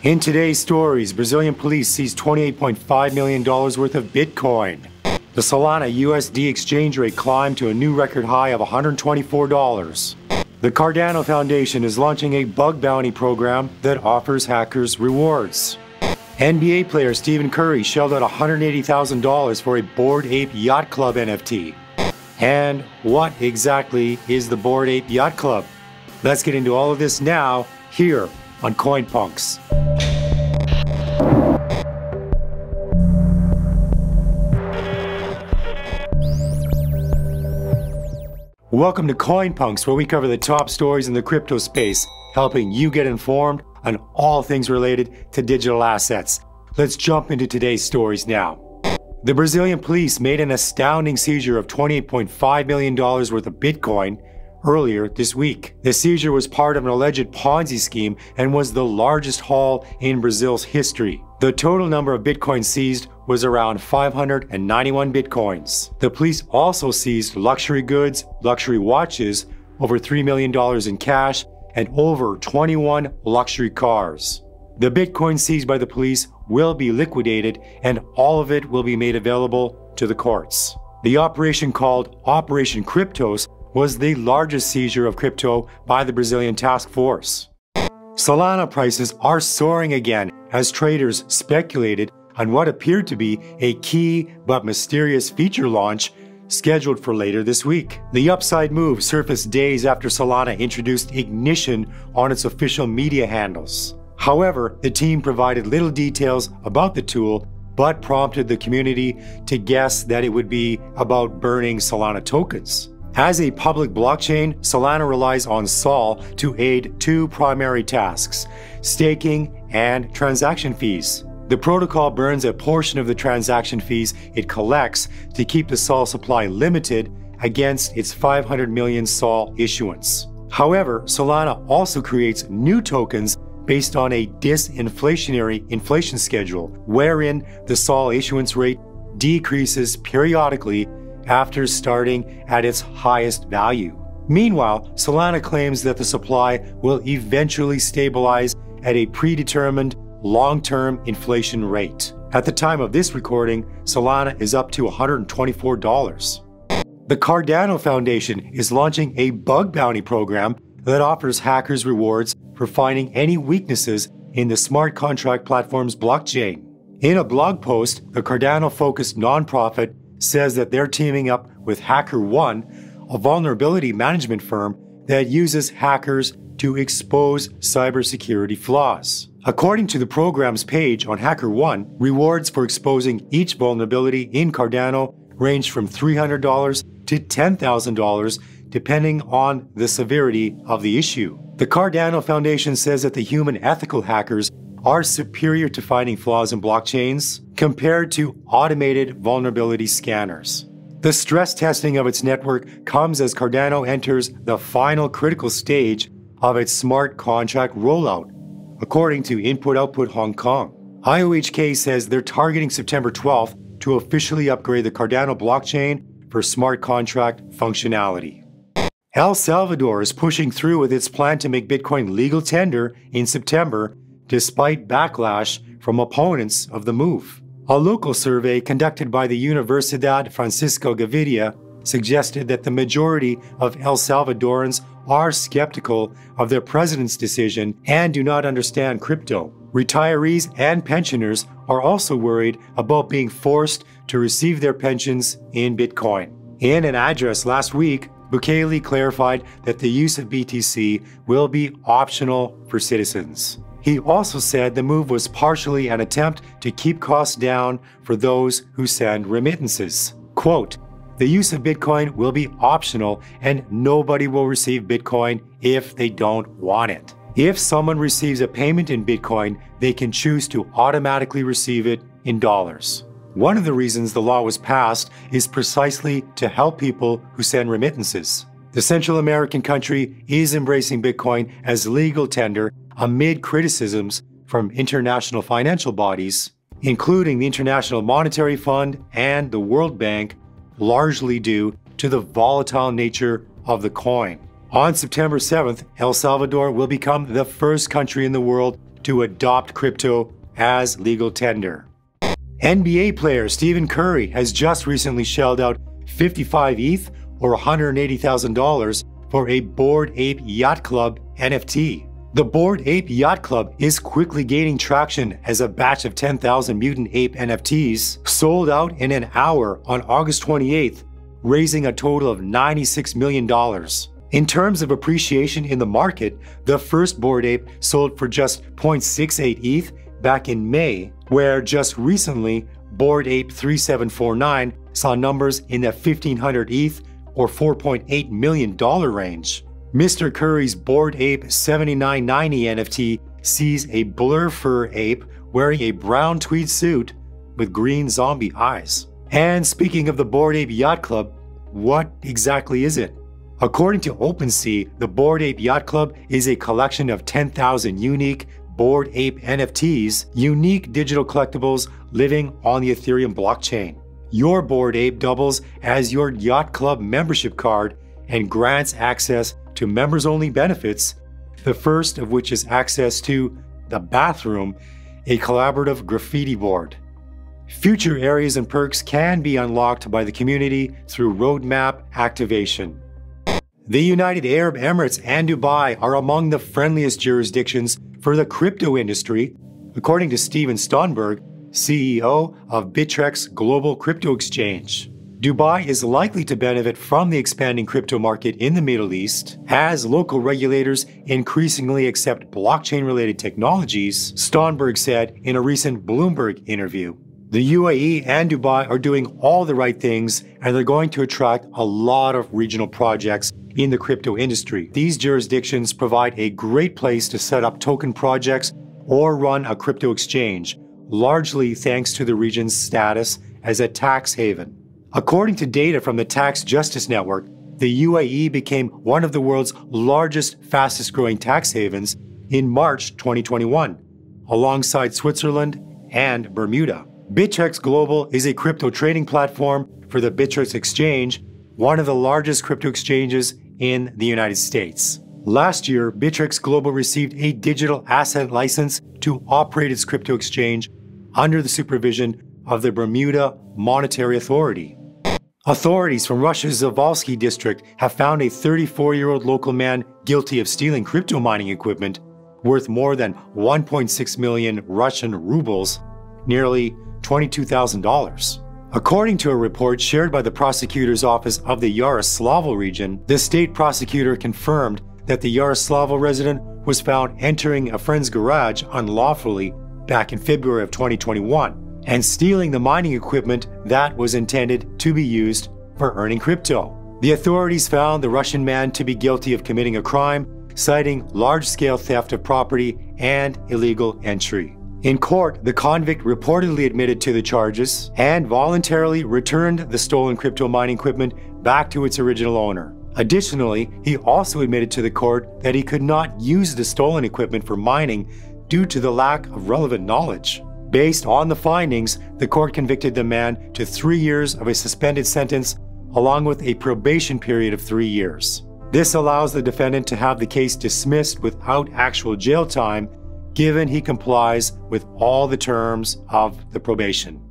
In today's stories, Brazilian police seized $28.5 million worth of Bitcoin. The Solana USD exchange rate climbed to a new record high of $124. The Cardano Foundation is launching a bug bounty program that offers hackers rewards. NBA player Stephen Curry shelled out $180,000 for a Bored Ape Yacht Club NFT. And what exactly is the Bored Ape Yacht Club? Let's get into all of this now, here on Coinpunks. Welcome to Coinpunks, where we cover the top stories in the crypto space, helping you get informed on all things related to digital assets. Let's jump into today's stories now. The Brazilian police made an astounding seizure of $28.5 million worth of Bitcoin earlier this week. The seizure was part of an alleged Ponzi scheme and was the largest haul in Brazil's history. The total number of Bitcoin seized was around 591 Bitcoins. The police also seized luxury goods, luxury watches, over $3 million in cash, and over 21 luxury cars. The Bitcoin seized by the police will be liquidated, and all of it will be made available to the courts. The operation, called Operation Cryptos, was the largest seizure of crypto by the Brazilian task force. Solana prices are soaring again as traders speculated on what appeared to be a key but mysterious feature launch scheduled for later this week. The upside move surfaced days after Solana introduced Ignition on its official media handles. However, the team provided little details about the tool, but prompted the community to guess that it would be about burning Solana tokens. As a public blockchain, Solana relies on Sol to aid two primary tasks: staking and transaction fees. The protocol burns a portion of the transaction fees it collects to keep the Sol supply limited against its 500 million Sol issuance. However, Solana also creates new tokens based on a disinflationary inflation schedule, wherein the Sol issuance rate decreases periodically after starting at its highest value. Meanwhile, Solana claims that the supply will eventually stabilize at a predetermined long-term inflation rate. At the time of this recording, Solana is up to $124. The Cardano Foundation is launching a bug bounty program that offers hackers rewards for finding any weaknesses in the smart contract platform's blockchain. In a blog post, the Cardano-focused nonprofit says that they're teaming up with HackerOne, a vulnerability management firm that uses hackers to expose cybersecurity flaws. According to the program's page on HackerOne, rewards for exposing each vulnerability in Cardano range from $300 to $10,000 depending on the severity of the issue. The Cardano Foundation says that the human ethical hackers are superior to finding flaws in blockchains compared to automated vulnerability scanners. The stress testing of its network comes as Cardano enters the final critical stage of its smart contract rollout, according to Input-Output Hong Kong. IOHK says they're targeting September 12th to officially upgrade the Cardano blockchain for smart contract functionality. El Salvador is pushing through with its plan to make Bitcoin legal tender in September, despite backlash from opponents of the move. A local survey conducted by the Universidad Francisco Gaviria suggested that the majority of El Salvadorans are skeptical of their president's decision and do not understand crypto. Retirees and pensioners are also worried about being forced to receive their pensions in Bitcoin. In an address last week, Bukele clarified that the use of BTC will be optional for citizens. He also said the move was partially an attempt to keep costs down for those who send remittances. Quote, "The use of Bitcoin will be optional and nobody will receive Bitcoin if they don't want it. If someone receives a payment in Bitcoin, they can choose to automatically receive it in dollars." One of the reasons the law was passed is precisely to help people who send remittances. The Central American country is embracing Bitcoin as legal tender amid criticisms from international financial bodies, including the International Monetary Fund and the World Bank, largely due to the volatile nature of the coin. On September 7th, El Salvador will become the first country in the world to adopt crypto as legal tender. NBA player Stephen Curry has just recently shelled out 55 ETH or $180,000 for a Bored Ape Yacht Club NFT. The Bored Ape Yacht Club is quickly gaining traction as a batch of 10,000 Mutant Ape NFTs sold out in an hour on August 28th, raising a total of $96 million. In terms of appreciation in the market, the first Bored Ape sold for just 0.68 ETH back in May, where just recently Bored Ape 3749 saw numbers in the 1,500 ETH or $4.8 million range. Mr. Curry's Bored Ape 7990 NFT sees a blur fur ape wearing a brown tweed suit with green zombie eyes. And speaking of the Bored Ape Yacht Club, what exactly is it? According to OpenSea, the Bored Ape Yacht Club is a collection of 10,000 unique Bored Ape NFTs, unique digital collectibles living on the Ethereum blockchain. Your Bored Ape doubles as your Yacht Club membership card and grants access to members-only benefits, the first of which is access to the bathroom, a collaborative graffiti board. Future areas and perks can be unlocked by the community through roadmap activation. The United Arab Emirates and Dubai are among the friendliest jurisdictions for the crypto industry, according to Steven Stonberg, CEO of Bittrex Global Crypto Exchange. Dubai is likely to benefit from the expanding crypto market in the Middle East as local regulators increasingly accept blockchain-related technologies, Stonberg said in a recent Bloomberg interview. The UAE and Dubai are doing all the right things, and they're going to attract a lot of regional projects in the crypto industry. These jurisdictions provide a great place to set up token projects or run a crypto exchange, largely thanks to the region's status as a tax haven. According to data from the Tax Justice Network, the UAE became one of the world's largest, fastest-growing tax havens in March 2021, alongside Switzerland and Bermuda. Bittrex Global is a crypto trading platform for the Bittrex Exchange, one of the largest crypto exchanges in the United States. Last year, Bittrex Global received a digital asset license to operate its crypto exchange under the supervision of the Bermuda Monetary Authority. Authorities from Russia's Zavalsky district have found a 34-year-old local man guilty of stealing crypto mining equipment worth more than 1.6 million Russian rubles, nearly $22,000. According to a report shared by the prosecutor's office of the Yaroslavl region, the state prosecutor confirmed that the Yaroslavl resident was found entering a friend's garage unlawfully back in February of 2021 and stealing the mining equipment that was intended to be used for earning crypto. The authorities found the Russian man to be guilty of committing a crime, citing large-scale theft of property and illegal entry. In court, the convict reportedly admitted to the charges and voluntarily returned the stolen crypto mining equipment back to its original owner. Additionally, he also admitted to the court that he could not use the stolen equipment for mining due to the lack of relevant knowledge. Based on the findings, the court convicted the man to 3 years of a suspended sentence, along with a probation period of 3 years. This allows the defendant to have the case dismissed without actual jail time, given he complies with all the terms of the probation.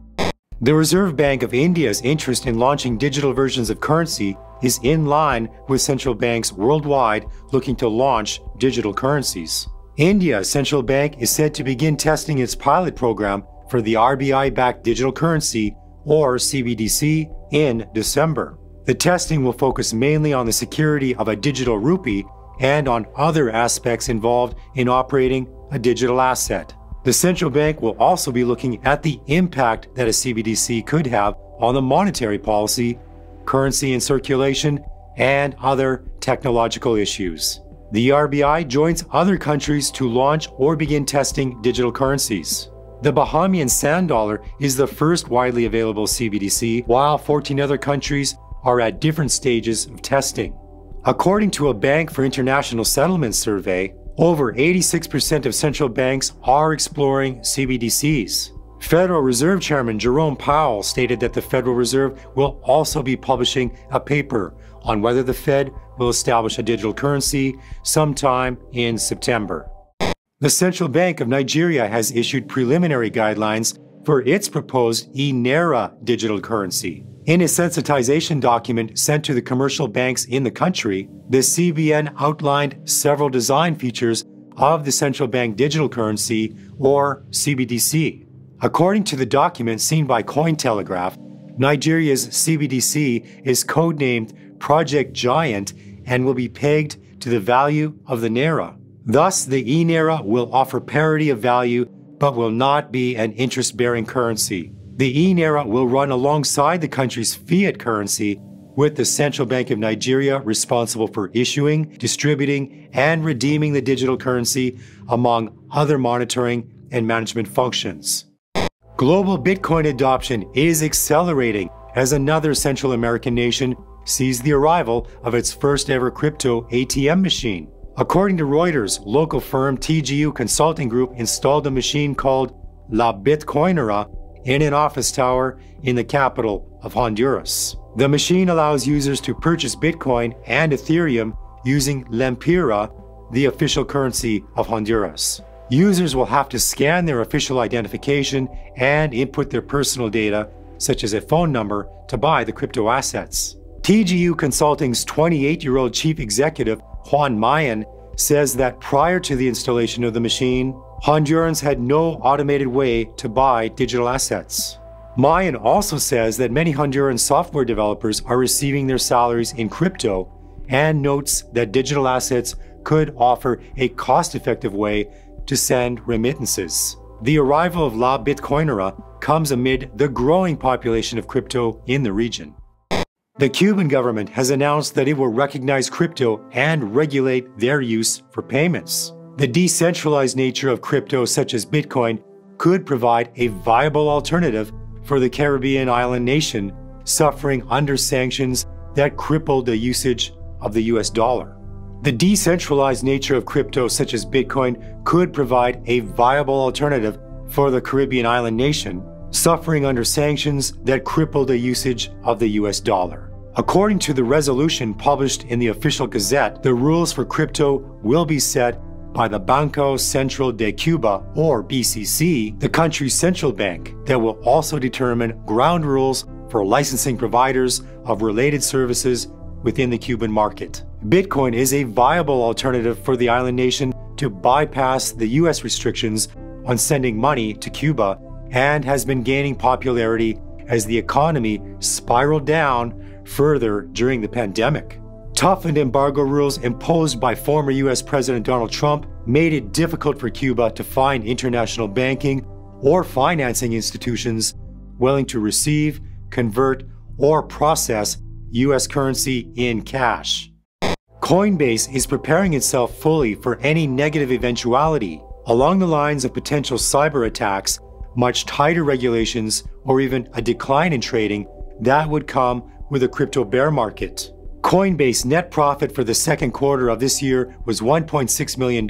The Reserve Bank of India's interest in launching digital versions of currency is in line with central banks worldwide looking to launch digital currencies. India's central bank is said to begin testing its pilot program for the RBI-backed digital currency, or CBDC, in December. The testing will focus mainly on the security of a digital rupee and on other aspects involved in operating a digital asset. The central bank will also be looking at the impact that a CBDC could have on the monetary policy, currency in circulation, and other technological issues. The RBI joins other countries to launch or begin testing digital currencies. The Bahamian Sand Dollar is the first widely available CBDC, while 14 other countries are at different stages of testing. According to a Bank for International Settlements survey, over 86% of central banks are exploring CBDCs. Federal Reserve Chairman Jerome Powell stated that the Federal Reserve will also be publishing a paper on whether the Fed will establish a digital currency sometime in September. The Central Bank of Nigeria has issued preliminary guidelines for its proposed e-Naira digital currency. In a sensitization document sent to the commercial banks in the country, the CBN outlined several design features of the central bank digital currency, or CBDC. According to the document seen by Cointelegraph, Nigeria's CBDC is codenamed Project Giant and will be pegged to the value of the Naira. Thus, the e-Naira will offer parity of value but will not be an interest-bearing currency. The e-Naira will run alongside the country's fiat currency, with the Central Bank of Nigeria responsible for issuing, distributing, and redeeming the digital currency, among other monitoring and management functions. Global Bitcoin adoption is accelerating as another Central American nation sees the arrival of its first ever crypto ATM machine. According to Reuters, local firm TGU Consulting Group installed a machine called La Bitcoinera in an office tower in the capital of Honduras. The machine allows users to purchase Bitcoin and Ethereum using Lempira, the official currency of Honduras. Users will have to scan their official identification and input their personal data, such as a phone number, to buy the crypto assets. TGU Consulting's 28-year-old chief executive, Juan Mayan, says that prior to the installation of the machine, Hondurans had no automated way to buy digital assets. Mayan also says that many Honduran software developers are receiving their salaries in crypto, and notes that digital assets could offer a cost-effective way to send remittances. The arrival of La Bitcoinera comes amid the growing population of crypto in the region. The Cuban government has announced that it will recognize crypto and regulate their use for payments. The decentralized nature of crypto, such as Bitcoin, could provide a viable alternative for the Caribbean island nation suffering under sanctions that crippled the usage of the US dollar. The decentralized nature of crypto, such as Bitcoin, could provide a viable alternative for the Caribbean island nation suffering under sanctions that crippled the usage of the US dollar. According to the resolution published in the Official Gazette, the rules for crypto will be set by the Banco Central de Cuba, or BCC, the country's central bank, that will also determine ground rules for licensing providers of related services within the Cuban market. Bitcoin is a viable alternative for the island nation to bypass the US restrictions on sending money to Cuba, and has been gaining popularity as the economy spiraled down further during the pandemic. Toughened embargo rules imposed by former US President Donald Trump made it difficult for Cuba to find international banking or financing institutions willing to receive, convert, or process US currency in cash. Coinbase is preparing itself fully for any negative eventuality along the lines of potential cyber attacks, much tighter regulations, or even a decline in trading that would come with a crypto bear market. Coinbase net profit for the second quarter of this year was $1.6 million,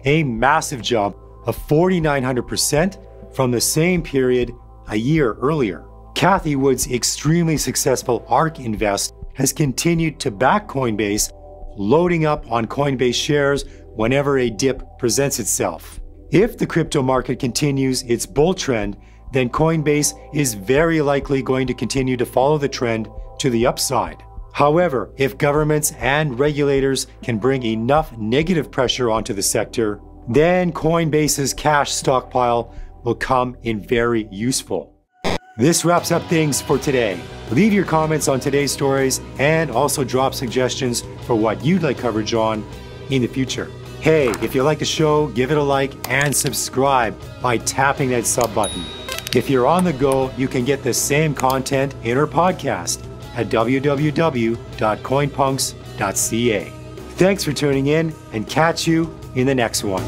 a massive jump of 4,900% from the same period a year earlier. Cathie Wood's extremely successful ARK Invest has continued to back Coinbase, loading up on Coinbase shares whenever a dip presents itself. If the crypto market continues its bull trend, then Coinbase is very likely going to continue to follow the trend to the upside. However, if governments and regulators can bring enough negative pressure onto the sector, then Coinbase's cash stockpile will come in very useful. This wraps up things for today. Leave your comments on today's stories and also drop suggestions for what you'd like coverage on in the future. Hey, if you like the show, give it a like and subscribe by tapping that sub button. If you're on the go, you can get the same content in our podcast at www.coinpunks.ca. Thanks for tuning in, and catch you in the next one.